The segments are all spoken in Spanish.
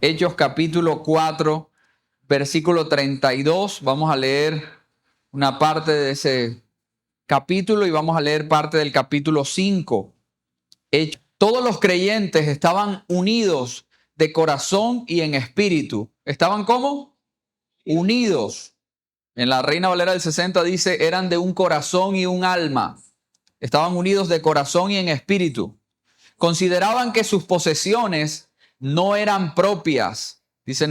Hechos capítulo 4, versículo 32. Vamos a leer una parte de ese capítulo y vamos a leer parte del capítulo 5. Todos los creyentes estaban unidos de corazón y en espíritu. ¿Estaban cómo? Unidos. En la Reina Valera del 60 dice, eran de un corazón y un alma. Estaban unidos de corazón y en espíritu. Consideraban que sus posesiones no eran propias. Dice,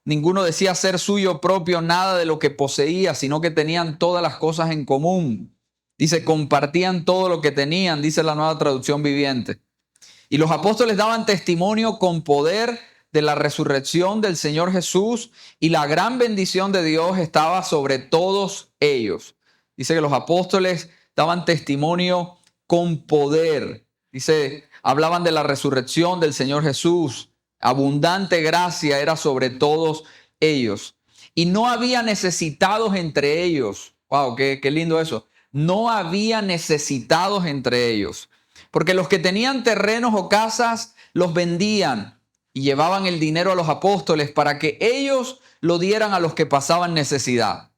ninguno decía ser suyo propio nada de lo que poseía, sino que tenían todas las cosas en común. Dice, compartían todo lo que tenían, dice la Nueva Traducción Viviente. Y los apóstoles daban testimonio con poder de la resurrección del Señor Jesús, y la gran bendición de Dios estaba sobre todos ellos. Dice que los apóstoles daban testimonio con poder. Dice, hablaban de la resurrección del Señor Jesús. Abundante gracia era sobre todos ellos. Y no había necesitados entre ellos. Wow, qué lindo eso. No había necesitados entre ellos. Porque los que tenían terrenos o casas los vendían y llevaban el dinero a los apóstoles para que ellos lo dieran a los que pasaban necesidad.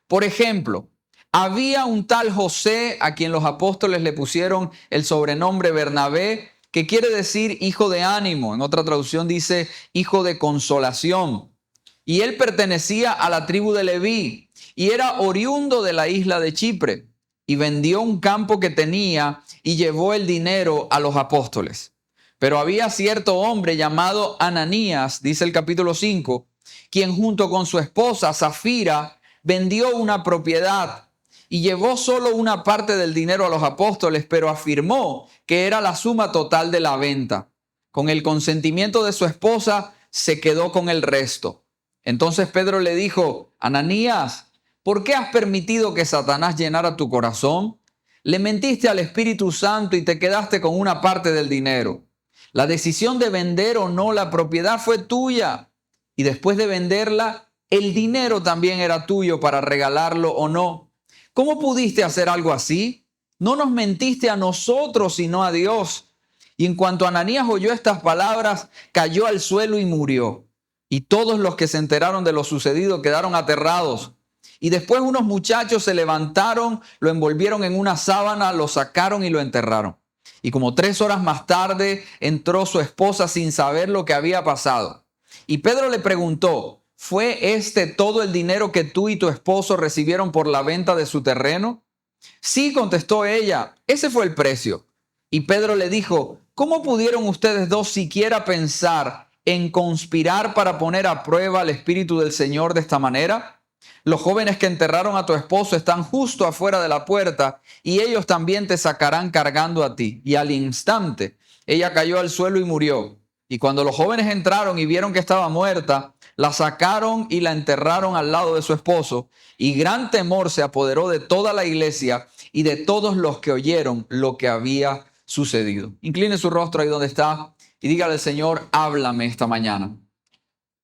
Por ejemplo, había un tal José a quien los apóstoles le pusieron el sobrenombre Bernabé, que quiere decir hijo de ánimo. En otra traducción dice hijo de consolación. Y él pertenecía a la tribu de Leví y era oriundo de la isla de Chipre. Y vendió un campo que tenía y llevó el dinero a los apóstoles. Pero había cierto hombre llamado Ananías, dice el capítulo 5, quien junto con su esposa Zafira vendió una propiedad y llevó solo una parte del dinero a los apóstoles, pero afirmó que era la suma total de la venta. Con el consentimiento de su esposa se quedó con el resto. Entonces Pedro le dijo, Ananías, ¿por qué has permitido que Satanás llenara tu corazón? Le mentiste al Espíritu Santo y te quedaste con una parte del dinero. La decisión de vender o no la propiedad fue tuya. Y después de venderla, el dinero también era tuyo para regalarlo o no. ¿Cómo pudiste hacer algo así? No nos mentiste a nosotros, sino a Dios. Y en cuanto Ananías oyó estas palabras, cayó al suelo y murió. Y todos los que se enteraron de lo sucedido quedaron aterrados. Y después unos muchachos se levantaron, lo envolvieron en una sábana, lo sacaron y lo enterraron. Y como 3 horas más tarde entró su esposa sin saber lo que había pasado. Y Pedro le preguntó, ¿fue este todo el dinero que tú y tu esposo recibieron por la venta de su terreno? Sí, contestó ella, ese fue el precio. Y Pedro le dijo, ¿cómo pudieron ustedes dos siquiera pensar en conspirar para poner a prueba al Espíritu del Señor de esta manera? Los jóvenes que enterraron a tu esposo están justo afuera de la puerta y ellos también te sacarán cargando a ti. Y al instante ella cayó al suelo y murió. Y cuando los jóvenes entraron y vieron que estaba muerta, la sacaron y la enterraron al lado de su esposo. Y gran temor se apoderó de toda la iglesia y de todos los que oyeron lo que había sucedido. Incline su rostro ahí donde está y dígale al Señor, háblame esta mañana.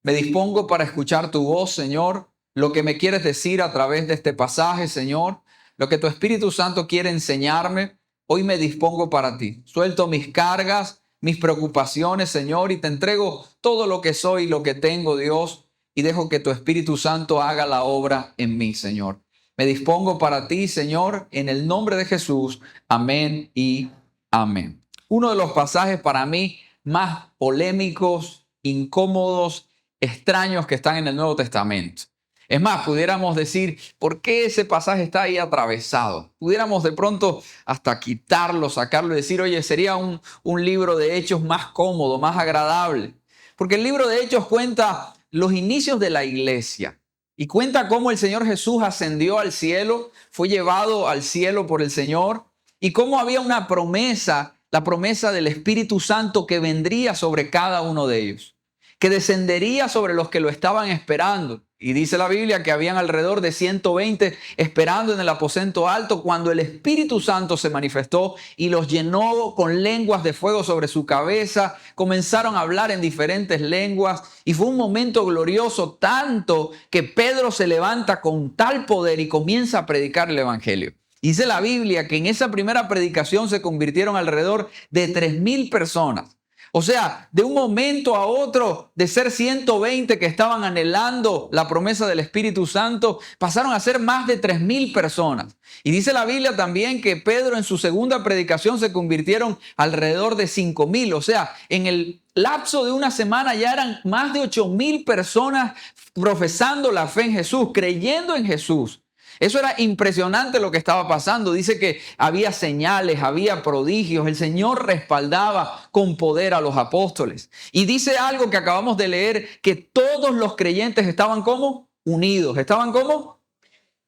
Me dispongo para escuchar tu voz, Señor, lo que me quieres decir a través de este pasaje, Señor, lo que tu Espíritu Santo quiere enseñarme. Hoy me dispongo para ti. Suelto mis cargas, mis preocupaciones, Señor, y te entrego todo lo que soy y lo que tengo, Dios, y dejo que tu Espíritu Santo haga la obra en mí, Señor. Me dispongo para ti, Señor, en el nombre de Jesús. Amén y amén. Uno de los pasajes para mí más polémicos, incómodos, extraños que están en el Nuevo Testamento. Es más, pudiéramos decir, ¿por qué ese pasaje está ahí atravesado? Pudiéramos de pronto hasta quitarlo, sacarlo y decir, oye, sería un libro de Hechos más cómodo, más agradable. Porque el libro de Hechos cuenta los inicios de la iglesia y cuenta cómo el Señor Jesús ascendió al cielo, fue llevado al cielo por el Señor y cómo había una promesa, la promesa del Espíritu Santo que vendría sobre cada uno de ellos, que descendería sobre los que lo estaban esperando. Y dice la Biblia que habían alrededor de 120 esperando en el aposento alto cuando el Espíritu Santo se manifestó y los llenó con lenguas de fuego sobre su cabeza. Comenzaron a hablar en diferentes lenguas y fue un momento glorioso, tanto que Pedro se levanta con tal poder y comienza a predicar el Evangelio. Dice la Biblia que en esa primera predicación se convirtieron alrededor de 3,000 personas. O sea, de un momento a otro, de ser 120 que estaban anhelando la promesa del Espíritu Santo, pasaron a ser más de 3,000 personas. Y dice la Biblia también que Pedro en su segunda predicación se convirtieron alrededor de 5,000. O sea, en el lapso de una semana ya eran más de 8,000 personas profesando la fe en Jesús, creyendo en Jesús. Eso era impresionante lo que estaba pasando. Dice que había señales, había prodigios. El Señor respaldaba con poder a los apóstoles. Y dice algo que acabamos de leer, que todos los creyentes estaban como unidos. ¿Estaban como?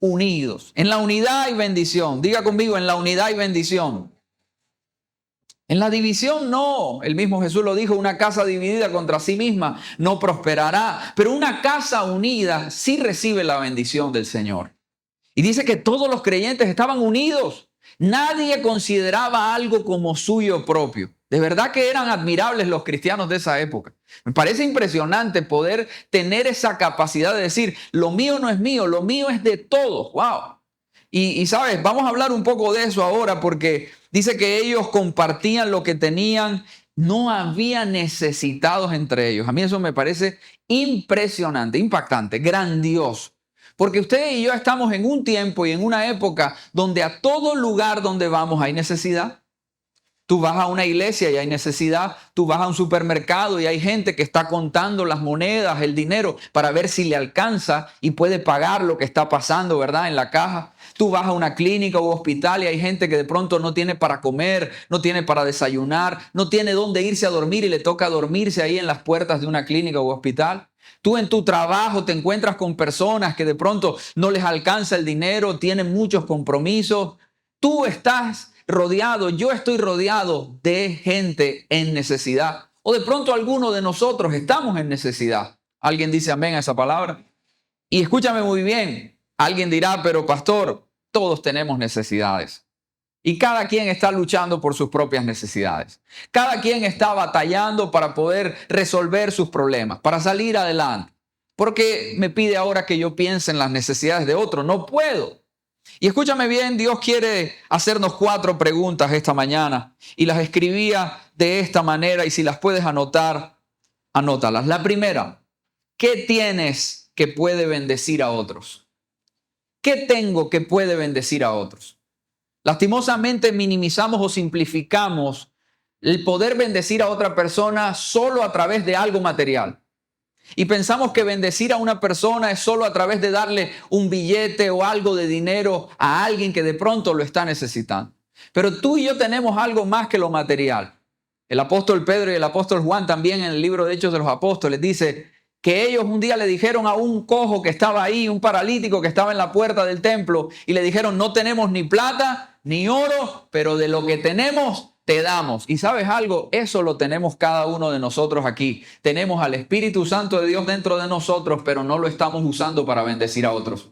Unidos. En la unidad y bendición. Diga conmigo, en la unidad y bendición. En la división no. El mismo Jesús lo dijo, una casa dividida contra sí misma no prosperará. Pero una casa unida sí recibe la bendición del Señor. Y dice que todos los creyentes estaban unidos. Nadie consideraba algo como suyo propio. De verdad que eran admirables los cristianos de esa época. Me parece impresionante poder tener esa capacidad de decir, lo mío no es mío, lo mío es de todos. ¡Wow! Y sabes, vamos a hablar un poco de eso ahora porque dice que ellos compartían lo que tenían. No había necesitados entre ellos. A mí eso me parece impresionante, impactante, grandioso. Porque usted y yo estamos en un tiempo y en una época donde a todo lugar donde vamos hay necesidad. Tú vas a una iglesia y hay necesidad. Tú vas a un supermercado y hay gente que está contando las monedas, el dinero, para ver si le alcanza y puede pagar lo que está pasando, ¿verdad? En la caja. Tú vas a una clínica u hospital y hay gente que de pronto no tiene para comer, no tiene para desayunar, no tiene dónde irse a dormir y le toca dormirse ahí en las puertas de una clínica u hospital. Tú en tu trabajo te encuentras con personas que de pronto no les alcanza el dinero, tienen muchos compromisos. Tú estás rodeado, yo estoy rodeado de gente en necesidad. O de pronto alguno de nosotros estamos en necesidad. ¿Alguien dice amén a esa palabra? Y escúchame muy bien. Alguien dirá, pero pastor, todos tenemos necesidades. Y cada quien está luchando por sus propias necesidades. Cada quien está batallando para poder resolver sus problemas, para salir adelante. Porque me pide ahora que yo piense en las necesidades de otros. No puedo. Y escúchame bien, Dios quiere hacernos 4 preguntas esta mañana. Y las escribía de esta manera y si las puedes anotar, anótalas. La primera, ¿qué tienes que puede bendecir a otros? ¿Qué tengo que puede bendecir a otros? Lastimosamente minimizamos o simplificamos el poder bendecir a otra persona solo a través de algo material. Y pensamos que bendecir a una persona es solo a través de darle un billete o algo de dinero a alguien que de pronto lo está necesitando. Pero tú y yo tenemos algo más que lo material. El apóstol Pedro y el apóstol Juan también en el libro de Hechos de los Apóstoles dice que ellos un día le dijeron a un cojo que estaba ahí, un paralítico que estaba en la puerta del templo, y le dijeron, no tenemos ni plata ni oro, pero de lo que tenemos te damos. Y ¿sabes algo? Eso lo tenemos cada uno de nosotros aquí. Tenemos al Espíritu Santo de Dios dentro de nosotros, pero no lo estamos usando para bendecir a otros.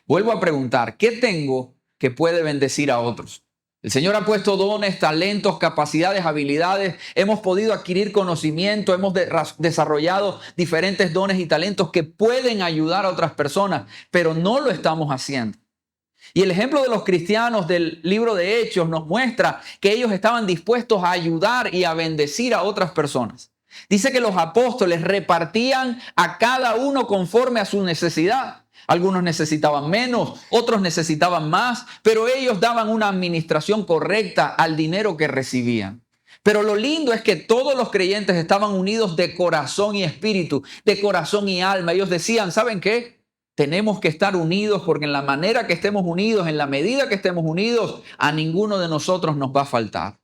Vuelvo a preguntar, ¿qué tengo que puede bendecir a otros? El Señor ha puesto dones, talentos, capacidades, habilidades. Hemos podido adquirir conocimiento, hemos desarrollado diferentes dones y talentos que pueden ayudar a otras personas, pero no lo estamos haciendo. Y el ejemplo de los cristianos del libro de Hechos nos muestra que ellos estaban dispuestos a ayudar y a bendecir a otras personas. Dice que los apóstoles repartían a cada uno conforme a su necesidad. Algunos necesitaban menos, otros necesitaban más, pero ellos daban una administración correcta al dinero que recibían. Pero lo lindo es que todos los creyentes estaban unidos de corazón y espíritu, de corazón y alma. Ellos decían, ¿saben qué? Tenemos que estar unidos porque en la manera que estemos unidos, en la medida que estemos unidos, a ninguno de nosotros nos va a faltar.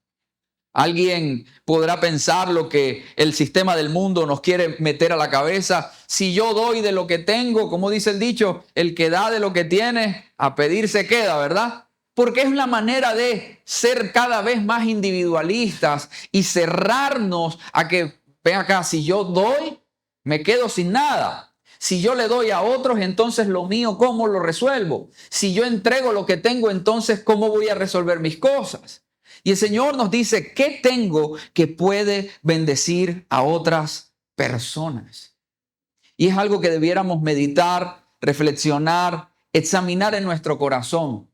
Alguien podrá pensar lo que el sistema del mundo nos quiere meter a la cabeza. Si yo doy de lo que tengo, como dice el dicho, el que da de lo que tiene, a pedir se queda, ¿verdad? Porque es la manera de ser cada vez más individualistas y cerrarnos a que, ven acá, si yo doy, me quedo sin nada. Si yo le doy a otros, entonces lo mío, ¿cómo lo resuelvo? Si yo entrego lo que tengo, entonces, ¿cómo voy a resolver mis cosas? Y el Señor nos dice, ¿qué tengo que puede bendecir a otras personas? Y es algo que debiéramos meditar, reflexionar, examinar en nuestro corazón.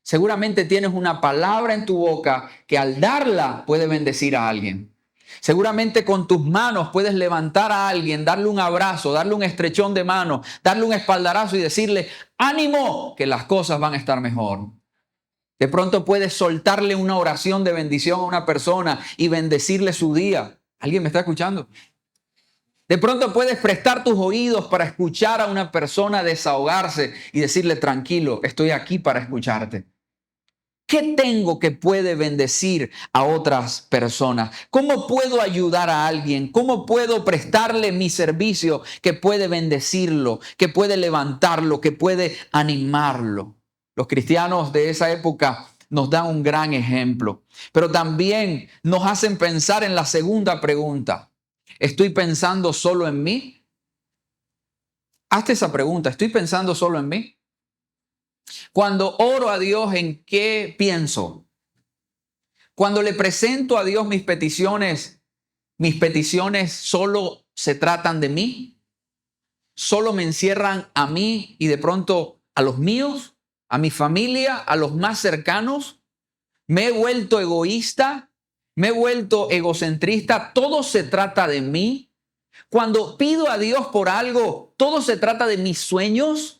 Seguramente tienes una palabra en tu boca que al darla puede bendecir a alguien. Seguramente con tus manos puedes levantar a alguien, darle un abrazo, darle un estrechón de mano, darle un espaldarazo y decirle, ánimo, que las cosas van a estar mejor. De pronto puedes soltarle una oración de bendición a una persona y bendecirle su día. ¿Alguien me está escuchando? De pronto puedes prestar tus oídos para escuchar a una persona desahogarse y decirle, tranquilo, estoy aquí para escucharte. ¿Qué tengo que puede bendecir a otras personas? ¿Cómo puedo ayudar a alguien? ¿Cómo puedo prestarle mi servicio que puede bendecirlo, que puede levantarlo, que puede animarlo? Los cristianos de esa época nos dan un gran ejemplo, pero también nos hacen pensar en la segunda pregunta. ¿Estoy pensando solo en mí? Hazte esa pregunta. ¿Estoy pensando solo en mí? Cuando oro a Dios, ¿en qué pienso? Cuando le presento a Dios mis peticiones solo se tratan de mí, solo me encierran a mí y de pronto a los míos, a mi familia, a los más cercanos. Me he vuelto egoísta, me he vuelto egocentrista, todo se trata de mí. Cuando pido a Dios por algo, todo se trata de mis sueños.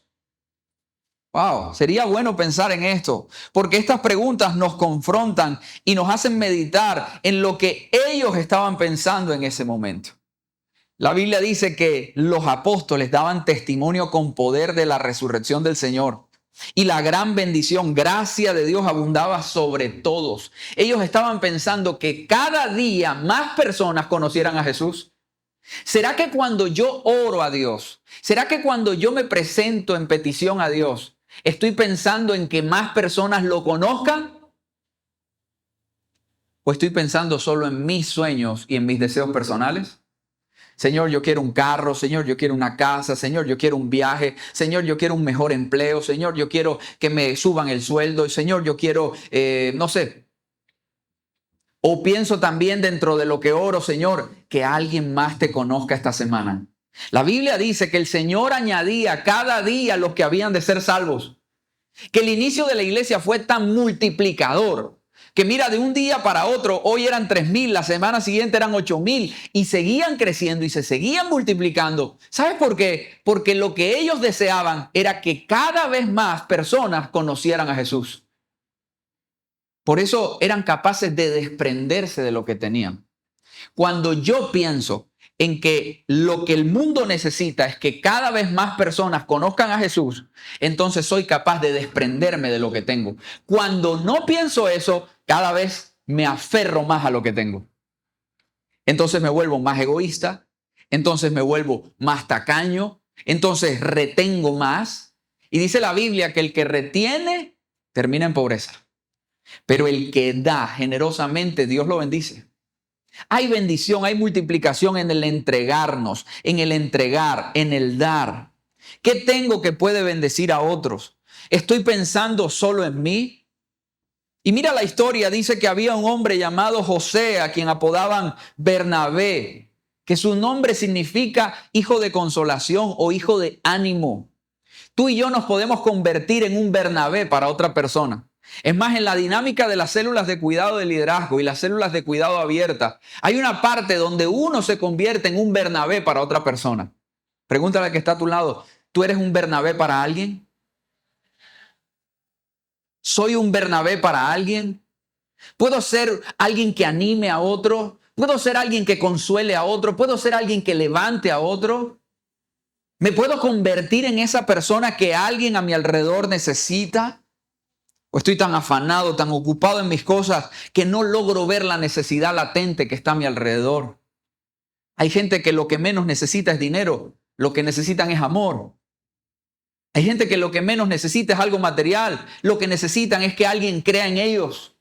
Wow, sería bueno pensar en esto, porque estas preguntas nos confrontan y nos hacen meditar en lo que ellos estaban pensando en ese momento. La Biblia dice que los apóstoles daban testimonio con poder de la resurrección del Señor y la gran bendición, gracia de Dios abundaba sobre todos. Ellos estaban pensando que cada día más personas conocieran a Jesús. ¿Será que cuando yo oro a Dios, será que cuando yo me presento en petición a Dios, estoy pensando en que más personas lo conozcan? ¿O estoy pensando solo en mis sueños y en mis deseos personales? Señor, yo quiero un carro. Señor, yo quiero una casa. Señor, yo quiero un viaje. Señor, yo quiero un mejor empleo. Señor, yo quiero que me suban el sueldo. Señor, yo quiero, no sé. O pienso también dentro de lo que oro, Señor, que alguien más te conozca esta semana. La Biblia dice que el Señor añadía cada día los que habían de ser salvos. Que el inicio de la iglesia fue tan multiplicador que mira, de un día para otro, hoy eran 3,000, la semana siguiente eran 8,000 y seguían creciendo y se seguían multiplicando. ¿Sabes por qué? Porque lo que ellos deseaban era que cada vez más personas conocieran a Jesús. Por eso eran capaces de desprenderse de lo que tenían. Cuando yo pienso en que lo que el mundo necesita es que cada vez más personas conozcan a Jesús, entonces soy capaz de desprenderme de lo que tengo. Cuando no pienso eso, cada vez me aferro más a lo que tengo. Entonces me vuelvo más egoísta, entonces me vuelvo más tacaño, entonces retengo más. Y dice la Biblia que el que retiene termina en pobreza, pero el que da generosamente, Dios lo bendice. Hay bendición, hay multiplicación en el entregarnos, en el entregar, en el dar. ¿Qué tengo que puede bendecir a otros? ¿Estoy pensando solo en mí? Y mira la historia, dice que había un hombre llamado José, a quien apodaban Bernabé, que su nombre significa hijo de consolación o hijo de ánimo. Tú y yo nos podemos convertir en un Bernabé para otra persona. Es más, en la dinámica de las células de cuidado de liderazgo y las células de cuidado abierta, hay una parte donde uno se convierte en un Bernabé para otra persona. Pregúntale al que está a tu lado, ¿tú eres un Bernabé para alguien? ¿Soy un Bernabé para alguien? ¿Puedo ser alguien que anime a otro? ¿Puedo ser alguien que consuele a otro? ¿Puedo ser alguien que levante a otro? ¿Me puedo convertir en esa persona que alguien a mi alrededor necesita? ¿O estoy tan afanado, tan ocupado en mis cosas que no logro ver la necesidad latente que está a mi alrededor? Hay gente que lo que menos necesita es dinero, lo que necesitan es amor. Hay gente que lo que menos necesita es algo material, lo que necesitan es que alguien crea en ellos.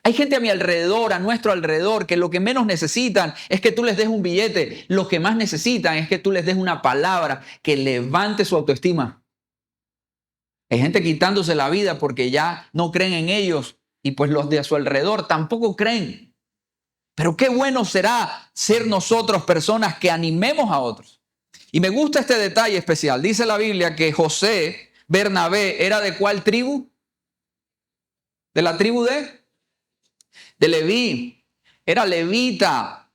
Hay gente a mi alrededor, a nuestro alrededor, que lo que menos necesitan es que tú les des un billete, lo que más necesitan es que tú les des una palabra que levante su autoestima. Hay gente quitándose la vida porque ya no creen en ellos y pues los de a su alrededor tampoco creen. Pero qué bueno será ser nosotros personas que animemos a otros. Y me gusta este detalle especial. Dice la Biblia que José, Bernabé, ¿era de cuál tribu? ¿De la tribu de Leví? Era levita.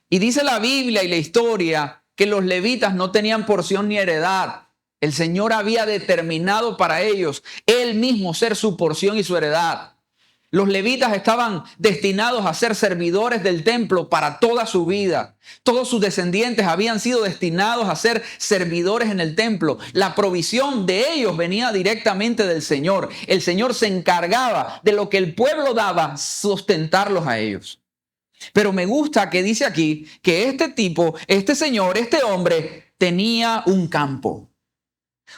Y dice la Biblia y la historia que los levitas no tenían porción ni heredad. El Señor había determinado para ellos Él mismo ser su porción y su heredad. Los levitas estaban destinados a ser servidores del templo para toda su vida. Todos sus descendientes habían sido destinados a ser servidores en el templo. La provisión de ellos venía directamente del Señor. El Señor se encargaba de lo que el pueblo daba, sustentarlos a ellos. Pero me gusta que dice aquí que este tipo, este señor, este hombre tenía un campo.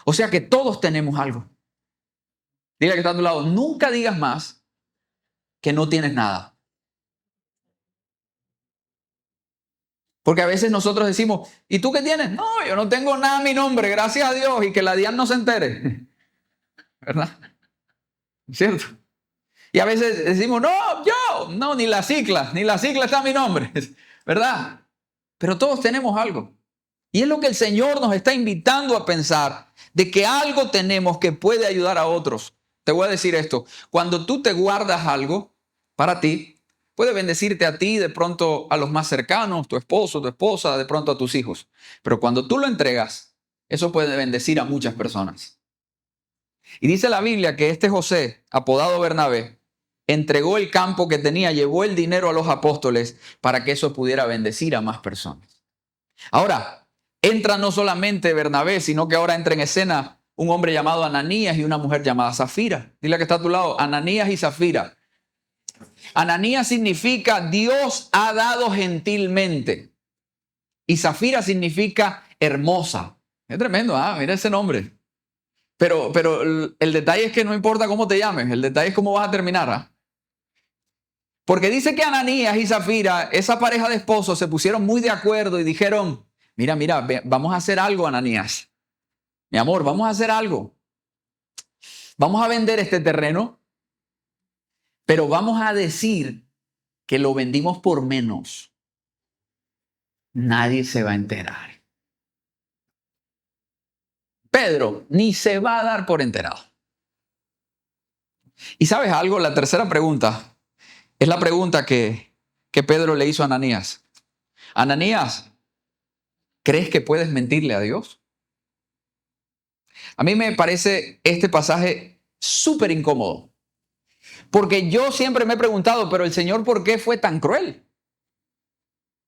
O sea que todos tenemos algo. Dile que está a tu lado, nunca digas más que no tienes nada. Porque a veces nosotros decimos, ¿y tú qué tienes? No, yo no tengo nada a mi nombre, gracias a Dios, y que la DIAN no se entere. ¿Verdad? ¿Cierto? Y a veces decimos, no, ni la cicla está a mi nombre. ¿Verdad? Pero todos tenemos algo. Y es lo que el Señor nos está invitando a pensar, de que algo tenemos que puede ayudar a otros. Te voy a decir esto, cuando tú te guardas algo para ti, puede bendecirte a ti, de pronto a los más cercanos, tu esposo, tu esposa, de pronto a tus hijos. Pero cuando tú lo entregas, eso puede bendecir a muchas personas. Y dice la Biblia que este José, apodado Bernabé, entregó el campo que tenía, llevó el dinero a los apóstoles para que eso pudiera bendecir a más personas. Ahora, entra no solamente Bernabé, sino que ahora entra en escena un hombre llamado Ananías y una mujer llamada Zafira. Dile que está a tu lado, Ananías y Zafira. Ananías significa Dios ha dado gentilmente. Y Zafira significa hermosa. Es tremendo, mira ese nombre. Pero el detalle es que no importa cómo te llames, el detalle es cómo vas a terminar. Porque dice que Ananías y Zafira, esa pareja de esposos, se pusieron muy de acuerdo y dijeron, mira, vamos a hacer algo, Ananías. Mi amor, vamos a hacer algo. Vamos a vender este terreno, pero vamos a decir que lo vendimos por menos. Nadie se va a enterar. Pedro ni se va a dar por enterado. Y ¿sabes algo? La tercera pregunta es la pregunta que Pedro le hizo a Ananías. Ananías, ¿crees que puedes mentirle a Dios? A mí me parece este pasaje súper incómodo. Porque yo siempre me he preguntado, pero el Señor, ¿por qué fue tan cruel?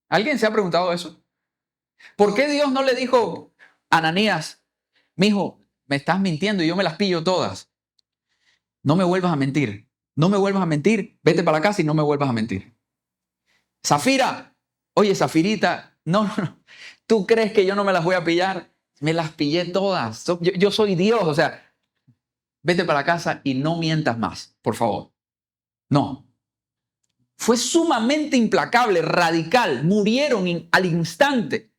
¿Alguien se ha preguntado eso? ¿Por qué Dios no le dijo a Ananías, mijo, me estás mintiendo y yo me las pillo todas? No me vuelvas a mentir. No me vuelvas a mentir. Vete para la casa y no me vuelvas a mentir. Zafira, oye, Zafirita, no. ¿Tú crees que yo no me las voy a pillar? Me las pillé todas. Yo soy Dios, o sea, vete para la casa y no mientas más, por favor. No. Fue sumamente implacable, radical. Murieron al instante.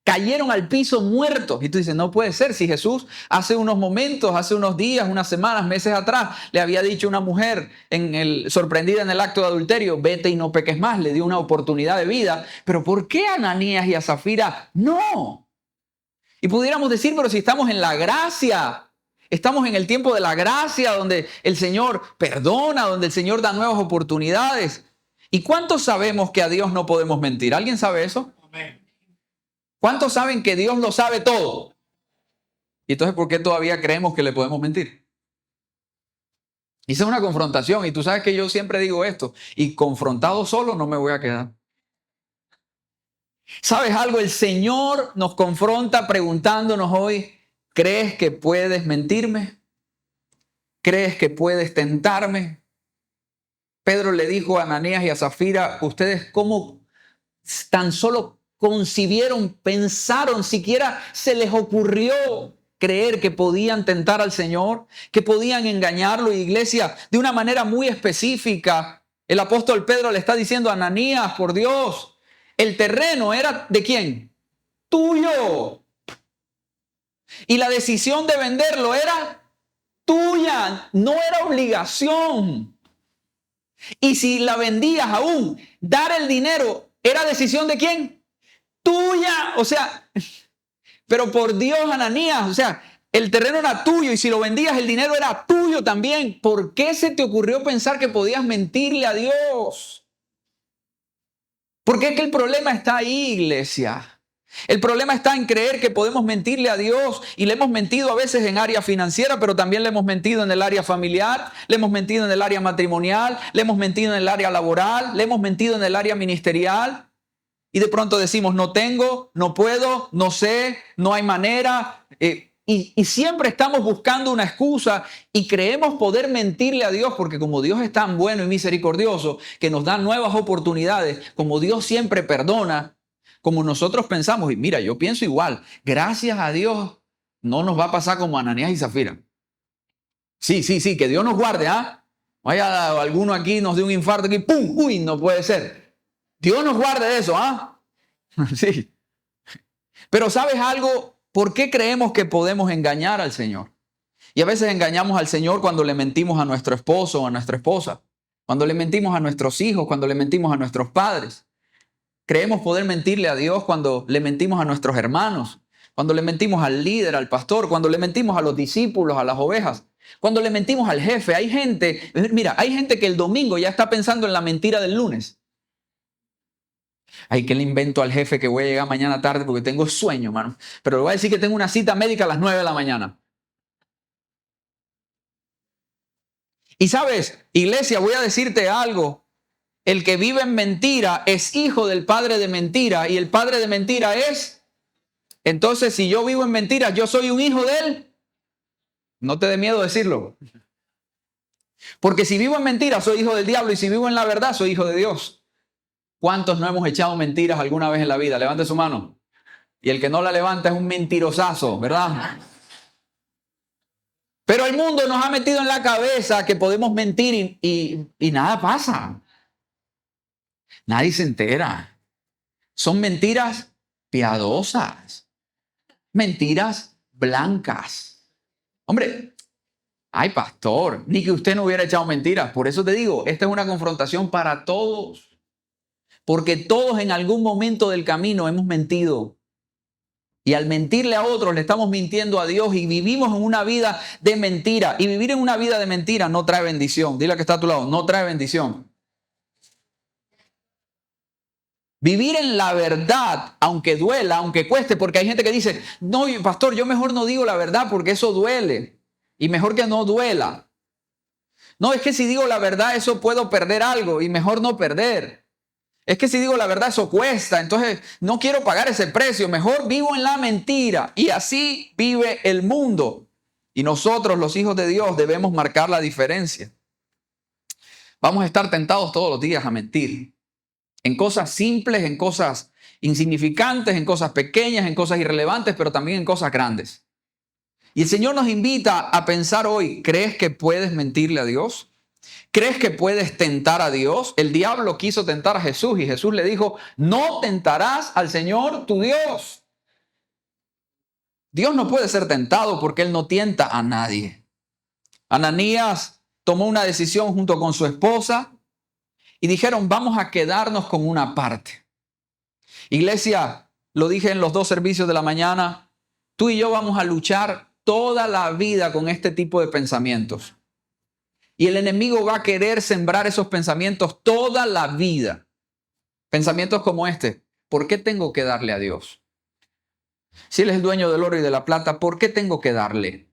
Cayeron al piso muertos. Y tú dices, no puede ser. Si Jesús hace unos momentos, hace unos días, unas semanas, meses atrás, le había dicho a una mujer sorprendida en el acto de adulterio, vete y no peques más. Le dio una oportunidad de vida. Pero ¿por qué a Ananías y a Zafira no? Y pudiéramos decir, pero si estamos en la gracia, estamos en el tiempo de la gracia, donde el Señor perdona, donde el Señor da nuevas oportunidades. ¿Y cuántos sabemos que a Dios no podemos mentir? ¿Alguien sabe eso? Amén. ¿Cuántos saben que Dios lo sabe todo? ¿Y entonces por qué todavía creemos que le podemos mentir? Hice una confrontación y tú sabes que yo siempre digo esto, y confrontado solo no me voy a quedar. ¿Sabes algo? El Señor nos confronta preguntándonos hoy, ¿crees que puedes mentirme? ¿Crees que puedes tentarme? Pedro le dijo a Ananías y a Zafira, ¿ustedes cómo tan solo concibieron, pensaron, siquiera se les ocurrió creer que podían tentar al Señor, que podían engañarlo? Iglesia, de una manera muy específica, el apóstol Pedro le está diciendo a Ananías, por Dios, el terreno era ¿de quién? Tuyo. Y la decisión de venderlo era tuya, no era obligación. Y si la vendías aún, dar el dinero era decisión ¿de quién? Tuya. O sea, pero por Dios, Ananías, o sea, el terreno era tuyo y si lo vendías el dinero era tuyo también. ¿Por qué se te ocurrió pensar que podías mentirle a Dios? Porque es que el problema está ahí, iglesia. El problema está en creer que podemos mentirle a Dios, y le hemos mentido a veces en área financiera, pero también le hemos mentido en el área familiar, le hemos mentido en el área matrimonial, le hemos mentido en el área laboral, le hemos mentido en el área ministerial. Y de pronto decimos, no tengo, no puedo, no sé, no hay manera. Y siempre estamos buscando una excusa y creemos poder mentirle a Dios, porque como Dios es tan bueno y misericordioso, que nos da nuevas oportunidades, como Dios siempre perdona, como nosotros pensamos, y mira, yo pienso igual, gracias a Dios no nos va a pasar como Ananías y Zafira. Sí, que Dios nos guarde, ¿ah? Vaya, alguno aquí nos dé un infarto aquí, ¡pum! ¡Uy! No puede ser. Dios nos guarde de eso, ¿ah? Sí. Pero ¿sabes algo? ¿Por qué creemos que podemos engañar al Señor? Y a veces engañamos al Señor cuando le mentimos a nuestro esposo o a nuestra esposa, cuando le mentimos a nuestros hijos, cuando le mentimos a nuestros padres. Creemos poder mentirle a Dios cuando le mentimos a nuestros hermanos, cuando le mentimos al líder, al pastor, cuando le mentimos a los discípulos, a las ovejas, cuando le mentimos al jefe. Hay gente, mira, hay gente que el domingo ya está pensando en la mentira del lunes. Ay, ¿qué le invento al jefe que voy a llegar mañana tarde porque tengo sueño, mano? Pero le voy a decir que tengo una cita médica a las 9 de la mañana. Y sabes, iglesia, voy a decirte algo. El que vive en mentira es hijo del padre de mentira, y el padre de mentira es... Entonces, si yo vivo en mentira, yo soy un hijo de él. No te dé miedo decirlo. Porque si vivo en mentira, soy hijo del diablo, y si vivo en la verdad, soy hijo de Dios. ¿Cuántos no hemos echado mentiras alguna vez en la vida? Levante su mano. Y el que no la levanta es un mentirosazo, ¿verdad? Pero el mundo nos ha metido en la cabeza que podemos mentir y nada pasa. Nadie se entera. Son mentiras piadosas. Mentiras blancas. Hombre, ay, pastor, ni que usted no hubiera echado mentiras. Por eso te digo, esta es una confrontación para todos. Porque todos en algún momento del camino hemos mentido. Y al mentirle a otros le estamos mintiendo a Dios, y vivimos en una vida de mentira. Y vivir en una vida de mentira no trae bendición. Dile al que está a tu lado, no trae bendición. Vivir en la verdad, aunque duela, aunque cueste, porque hay gente que dice, no, pastor, yo mejor no digo la verdad porque eso duele. Y mejor que no duela. No, es que si digo la verdad eso puedo perder algo, y mejor no perder. Es que si digo la verdad eso cuesta, entonces no quiero pagar ese precio, mejor vivo en la mentira. Y así vive el mundo. Y nosotros, los hijos de Dios, debemos marcar la diferencia. Vamos a estar tentados todos los días a mentir. En cosas simples, en cosas insignificantes, en cosas pequeñas, en cosas irrelevantes, pero también en cosas grandes. Y el Señor nos invita a pensar hoy, ¿crees que puedes mentirle a Dios? ¿Crees que puedes tentar a Dios? El diablo quiso tentar a Jesús y Jesús le dijo, no tentarás al Señor tu Dios. Dios no puede ser tentado porque Él no tienta a nadie. Ananías tomó una decisión junto con su esposa y dijeron, vamos a quedarnos con una parte. Iglesia, lo dije en los 2 servicios de la mañana, tú y yo vamos a luchar toda la vida con este tipo de pensamientos. Y el enemigo va a querer sembrar esos pensamientos toda la vida. Pensamientos como este. ¿Por qué tengo que darle a Dios? Si Él es el dueño del oro y de la plata, ¿por qué tengo que darle?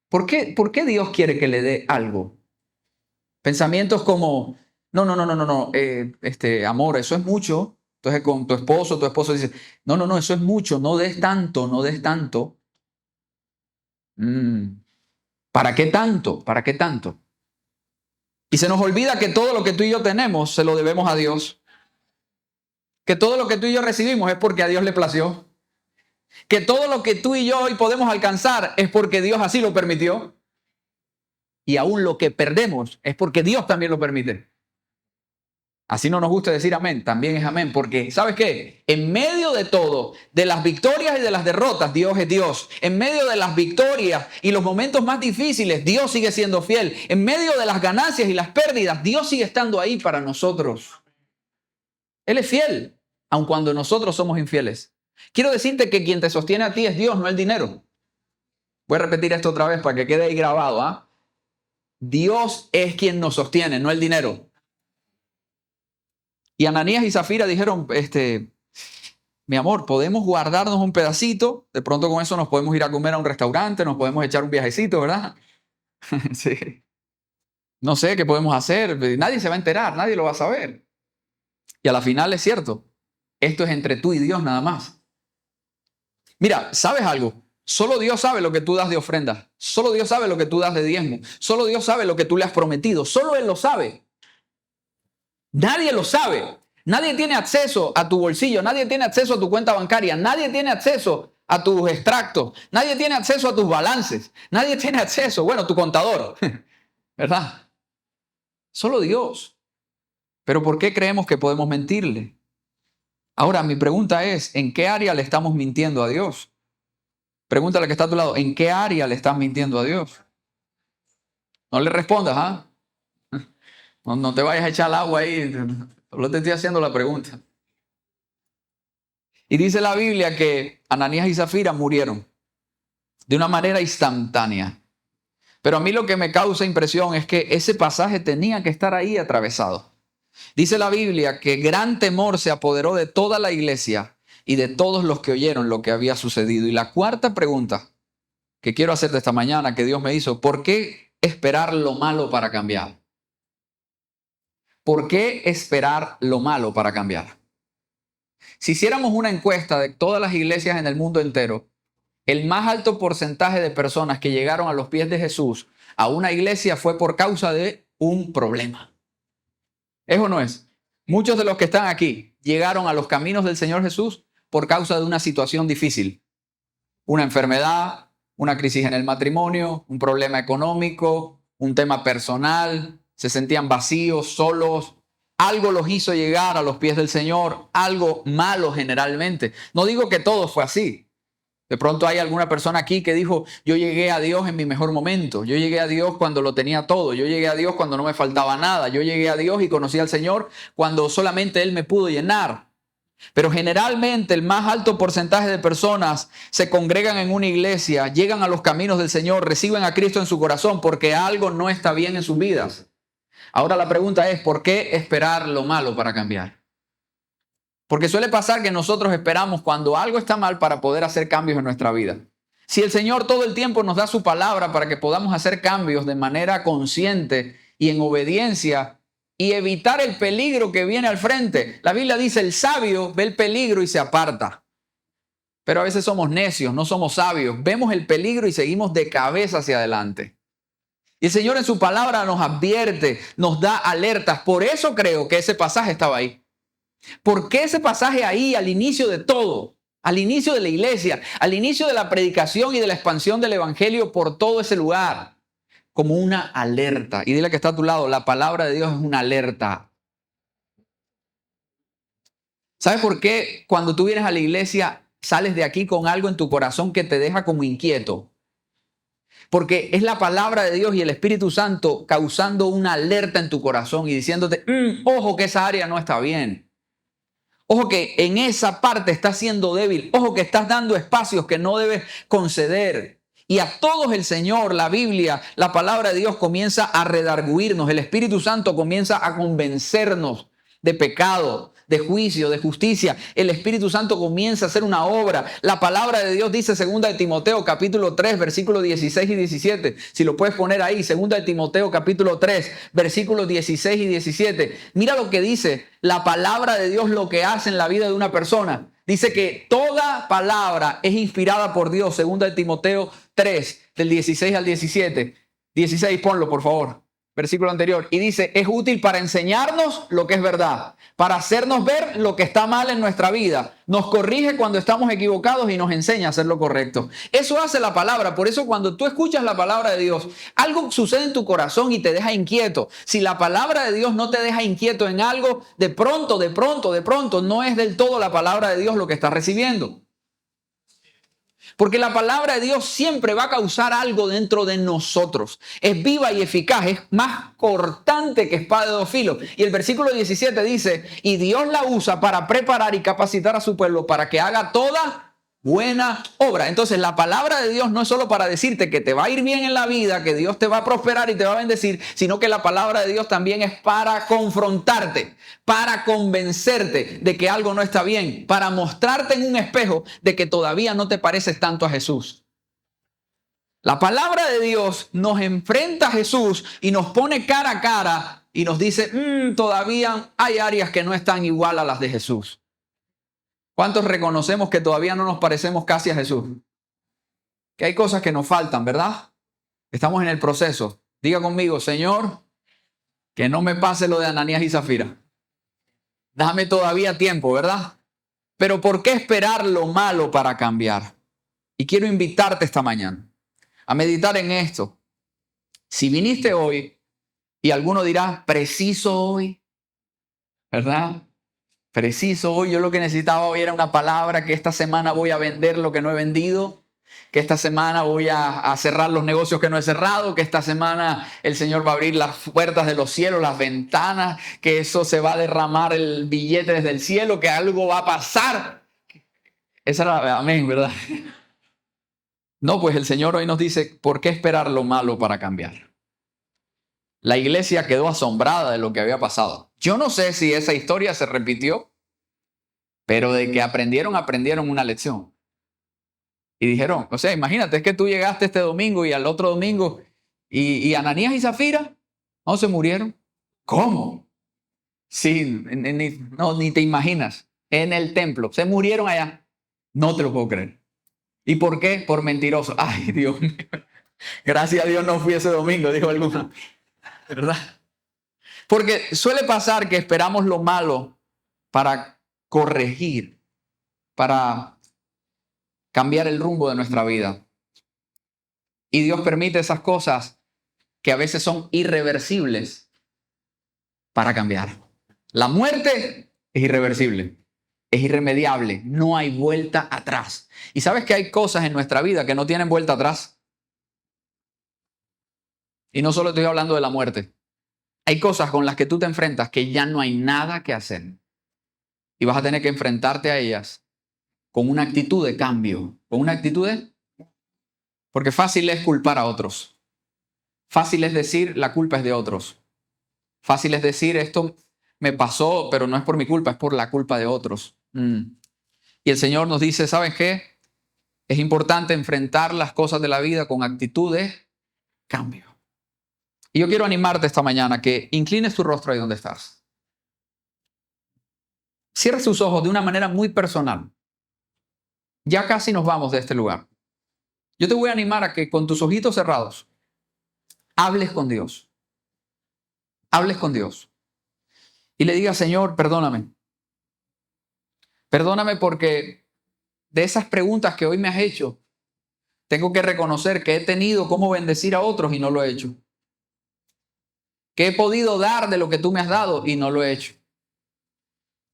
¿Por qué Dios quiere que le dé algo? Pensamientos como, no, amor, eso es mucho. Entonces con tu esposo dice, no, eso es mucho, no des tanto, no des tanto. ¿Para qué tanto? ¿Para qué tanto? Y se nos olvida que todo lo que tú y yo tenemos se lo debemos a Dios. Que todo lo que tú y yo recibimos es porque a Dios le plació. Que todo lo que tú y yo hoy podemos alcanzar es porque Dios así lo permitió. Y aún lo que perdemos es porque Dios también lo permite. Así no nos gusta decir amén, también es amén, porque ¿sabes qué? En medio de todo, de las victorias y de las derrotas, Dios es Dios. En medio de las victorias y los momentos más difíciles, Dios sigue siendo fiel. En medio de las ganancias y las pérdidas, Dios sigue estando ahí para nosotros. Él es fiel, aun cuando nosotros somos infieles. Quiero decirte que quien te sostiene a ti es Dios, no el dinero. Voy a repetir esto otra vez para que quede ahí grabado, ¿ah? Dios es quien nos sostiene, no el dinero. Y Ananías y Zafira dijeron, mi amor, podemos guardarnos un pedacito, de pronto con eso nos podemos ir a comer a un restaurante, nos podemos echar un viajecito, ¿verdad? Sí. No sé qué podemos hacer, nadie se va a enterar, nadie lo va a saber. Y a la final es cierto, esto es entre tú y Dios nada más. Mira, ¿sabes algo? Solo Dios sabe lo que tú das de ofrenda, solo Dios sabe lo que tú das de diezmo, solo Dios sabe lo que tú le has prometido, solo Él lo sabe. Nadie lo sabe. Nadie tiene acceso a tu bolsillo, nadie tiene acceso a tu cuenta bancaria, nadie tiene acceso a tus extractos, nadie tiene acceso a tus balances, nadie tiene acceso, bueno, tu contador, ¿verdad? Solo Dios. Pero ¿por qué creemos que podemos mentirle? Ahora, mi pregunta es, ¿en qué área le estamos mintiendo a Dios? Pregúntale al que está a tu lado, ¿en qué área le estás mintiendo a Dios? No le respondas, ¿ah? No te vayas a echar el agua ahí, solo te estoy haciendo la pregunta. Y dice la Biblia que Ananías y Zafira murieron de una manera instantánea. Pero a mí lo que me causa impresión es que ese pasaje tenía que estar ahí atravesado. Dice la Biblia que gran temor se apoderó de toda la iglesia y de todos los que oyeron lo que había sucedido. Y la cuarta pregunta que quiero hacerte esta mañana que Dios me hizo, ¿por qué esperar lo malo para cambiar? ¿Por qué esperar lo malo para cambiar? Si hiciéramos una encuesta de todas las iglesias en el mundo entero, el más alto porcentaje de personas que llegaron a los pies de Jesús a una iglesia fue por causa de un problema. ¿Es o no es? Muchos de los que están aquí llegaron a los caminos del Señor Jesús por causa de una situación difícil. Una enfermedad, una crisis en el matrimonio, un problema económico, un tema personal, se sentían vacíos, solos. Algo los hizo llegar a los pies del Señor, algo malo generalmente. No digo que todo fue así. De pronto hay alguna persona aquí que dijo, yo llegué a Dios en mi mejor momento, yo llegué a Dios cuando lo tenía todo, yo llegué a Dios cuando no me faltaba nada, yo llegué a Dios y conocí al Señor cuando solamente Él me pudo llenar. Pero generalmente el más alto porcentaje de personas se congregan en una iglesia, llegan a los caminos del Señor, reciben a Cristo en su corazón porque algo no está bien en sus vidas. Ahora la pregunta es, ¿por qué esperar lo malo para cambiar? Porque suele pasar que nosotros esperamos cuando algo está mal para poder hacer cambios en nuestra vida. Si el Señor todo el tiempo nos da su palabra para que podamos hacer cambios de manera consciente y en obediencia y evitar el peligro que viene al frente. La Biblia dice, el sabio ve el peligro y se aparta. Pero a veces somos necios, no somos sabios. Vemos el peligro y seguimos de cabeza hacia adelante. Y el Señor en su palabra nos advierte, nos da alertas. Por eso creo que ese pasaje estaba ahí. ¿Por qué ese pasaje ahí al inicio de todo? Al inicio de la iglesia, al inicio de la predicación y de la expansión del evangelio por todo ese lugar. Como una alerta. Y dile que está a tu lado, la palabra de Dios es una alerta. ¿Sabes por qué cuando tú vienes a la iglesia sales de aquí con algo en tu corazón que te deja como inquieto? Porque es la palabra de Dios y el Espíritu Santo causando una alerta en tu corazón y diciéndote, ojo que esa área no está bien. Ojo que en esa parte estás siendo débil. Ojo que estás dando espacios que no debes conceder. Y a todos el Señor, la Biblia, la palabra de Dios comienza a redarguirnos. El Espíritu Santo comienza a convencernos de pecado, de juicio, de justicia. El Espíritu Santo comienza a hacer una obra. La palabra de Dios dice 2 de Timoteo capítulo 3 versículos 16 y 17. Si lo puedes poner ahí, 2 de Timoteo capítulo 3 versículos 16 y 17. Mira lo que dice la palabra de Dios, lo que hace en la vida de una persona. Dice que toda palabra es inspirada por Dios. 2 de Timoteo 3 del 16 al 17. 16, ponlo por favor. Versículo anterior. Y dice, es útil para enseñarnos lo que es verdad, para hacernos ver lo que está mal en nuestra vida. Nos corrige cuando estamos equivocados y nos enseña a hacer lo correcto. Eso hace la palabra. Por eso cuando tú escuchas la palabra de Dios, algo sucede en tu corazón y te deja inquieto. Si la palabra de Dios no te deja inquieto en algo, de pronto, no es del todo la palabra de Dios lo que estás recibiendo. Porque la palabra de Dios siempre va a causar algo dentro de nosotros. Es viva y eficaz, es más cortante que espada de dos filos. Y el versículo 17 dice, y Dios la usa para preparar y capacitar a su pueblo para que haga toda buena obra. Entonces la palabra de Dios no es solo para decirte que te va a ir bien en la vida, que Dios te va a prosperar y te va a bendecir, sino que la palabra de Dios también es para confrontarte, para convencerte de que algo no está bien, para mostrarte en un espejo de que todavía no te pareces tanto a Jesús. La palabra de Dios nos enfrenta a Jesús y nos pone cara a cara y nos dice, todavía hay áreas que no están igual a las de Jesús. ¿Cuántos reconocemos que todavía no nos parecemos casi a Jesús? Que hay cosas que nos faltan, ¿verdad? Estamos en el proceso. Diga conmigo, Señor, que no me pase lo de Ananías y Zafira. Dame todavía tiempo, ¿verdad? Pero ¿por qué esperar lo malo para cambiar? Y quiero invitarte esta mañana a meditar en esto. Si viniste hoy y alguno dirá, preciso hoy, ¿verdad? Preciso hoy, yo lo que necesitaba hoy era una palabra, que esta semana voy a vender lo que no he vendido, que esta semana voy a cerrar los negocios que no he cerrado, que esta semana el Señor va a abrir las puertas de los cielos, las ventanas, que eso se va a derramar el billete desde el cielo, que algo va a pasar. Esa era, amén, ¿verdad? No, pues el Señor hoy nos dice, ¿por qué esperar lo malo para cambiar? La iglesia quedó asombrada de lo que había pasado. Yo no sé si esa historia se repitió, pero de que aprendieron una lección. Y dijeron, o sea, imagínate, es que tú llegaste este domingo y al otro domingo y Ananías y Zafira no se murieron. ¿Cómo? Sí, ni te imaginas. En el templo, se murieron allá. No te lo puedo creer. ¿Y por qué? Por mentiroso. Ay, Dios mío. Gracias a Dios no fui ese domingo, dijo alguno. ¿Verdad? Porque suele pasar que esperamos lo malo para corregir, para cambiar el rumbo de nuestra vida. Y Dios permite esas cosas que a veces son irreversibles para cambiar. La muerte es irreversible, es irremediable, no hay vuelta atrás. Y sabes que hay cosas en nuestra vida que no tienen vuelta atrás. Y no solo estoy hablando de la muerte. Hay cosas con las que tú te enfrentas que ya no hay nada que hacer. Y vas a tener que enfrentarte a ellas con una actitud de cambio, con una actitud de... Porque fácil es culpar a otros. Fácil es decir, la culpa es de otros. Fácil es decir, esto me pasó, pero no es por mi culpa, es por la culpa de otros. Y el Señor nos dice, ¿saben qué? Es importante enfrentar las cosas de la vida con actitud de cambio. Y yo quiero animarte esta mañana que inclines tu rostro ahí donde estás. Cierra sus ojos de una manera muy personal. Ya casi nos vamos de este lugar. Yo te voy a animar a que con tus ojitos cerrados hables con Dios. Hables con Dios. Y le digas, Señor, perdóname. Perdóname porque de esas preguntas que hoy me has hecho, tengo que reconocer que he tenido cómo bendecir a otros y no lo he hecho. Que he podido dar de lo que tú me has dado y no lo he hecho.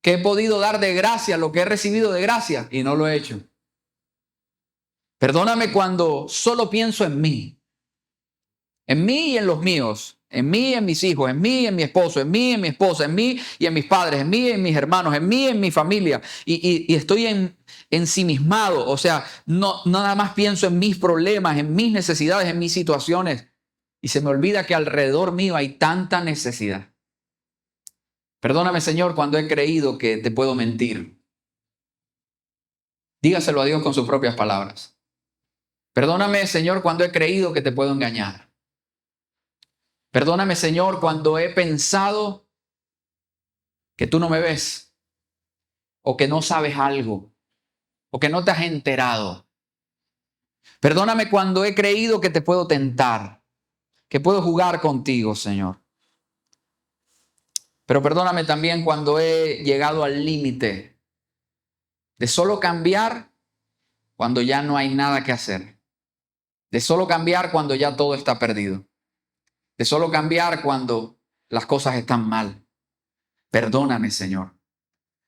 Que he podido dar de gracia lo que he recibido de gracia y no lo he hecho. Perdóname cuando solo pienso en mí y en los míos, en mí y en mis hijos, en mí y en mi esposo, en mí y en mi esposa, en mí y en mis padres, en mí y en mis hermanos, en mí y en mi familia. Y estoy ensimismado, o sea, no nada más pienso en mis problemas, en mis necesidades, en mis situaciones. Y se me olvida que alrededor mío hay tanta necesidad. Perdóname, Señor, cuando he creído que te puedo mentir. Dígaselo a Dios con sus propias palabras. Perdóname, Señor, cuando he creído que te puedo engañar. Perdóname, Señor, cuando he pensado que tú no me ves, o que no sabes algo, o que no te has enterado. Perdóname cuando he creído que te puedo tentar, que puedo jugar contigo, Señor. Pero perdóname también cuando he llegado al límite de solo cambiar cuando ya no hay nada que hacer. De solo cambiar cuando ya todo está perdido. De solo cambiar cuando las cosas están mal. Perdóname, Señor.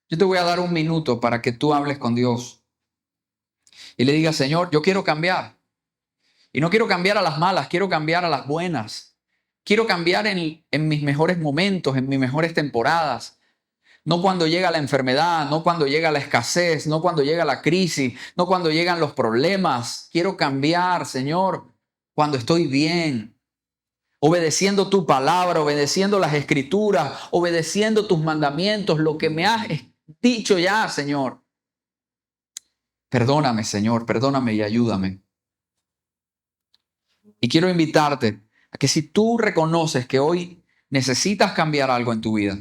Yo te voy a dar un minuto para que tú hables con Dios y le digas, Señor, yo quiero cambiar. Y no quiero cambiar a las malas, quiero cambiar a las buenas. Quiero cambiar en mis mejores momentos, en mis mejores temporadas. No cuando llega la enfermedad, no cuando llega la escasez, no cuando llega la crisis, no cuando llegan los problemas. Quiero cambiar, Señor, cuando estoy bien, obedeciendo tu palabra, obedeciendo las escrituras, obedeciendo tus mandamientos, lo que me has dicho ya, Señor. Perdóname, Señor, perdóname y ayúdame. Y quiero invitarte a que si tú reconoces que hoy necesitas cambiar algo en tu vida,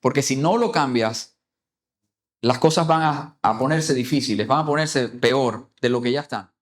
porque si no lo cambias, las cosas van a ponerse difíciles, van a ponerse peor de lo que ya están.